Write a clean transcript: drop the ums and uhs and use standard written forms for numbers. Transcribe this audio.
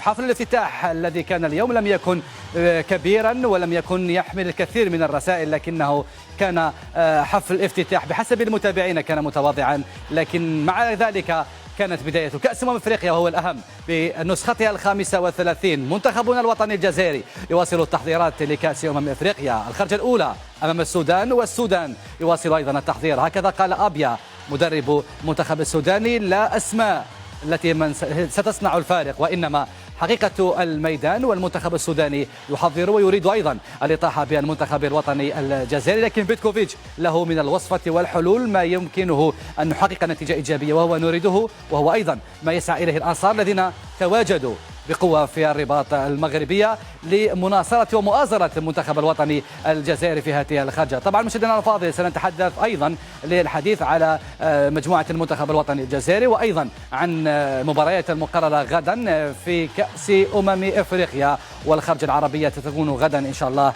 حفل الافتتاح الذي كان اليوم لم يكن كبيرا ولم يكن يحمل الكثير من الرسائل، لكنه كان حفل افتتاح بحسب المتابعين كان متواضعا، لكن مع ذلك كانت بداية كأس أفريقيا وهو الأهم بنسختها 35. منتخبنا الوطني الجزائري يواصل التحضيرات لكأس أفريقيا، الخرجة الأولى أمام السودان، والسودان يواصل أيضا التحضير. هكذا قال أبيا مدرب منتخب السوداني: لا أسماء التي ستصنع الفارق، وإنما حقيقة الميدان. والمنتخب السوداني يحضر ويريد أيضا الإطاحة بالمنتخب الوطني الجزائري، لكن بيتكوفيتش له من الوصفة والحلول ما يمكنه أن نحقق نتيجة إيجابية وهو نريده، وهو أيضا ما يسعى إليه الأنصار الذين تواجدوا بقوة في الرباط المغربية لمناصرة ومؤازرة المنتخب الوطني الجزائري في هذه الخرجة. طبعا مشاهدينا الفاضل، سنتحدث أيضا للحديث على مجموعة المنتخب الوطني الجزائري، وأيضا عن مباريات المقررة غدا في كأس أفريقيا، والخرجة العربية تكون غدا إن شاء الله.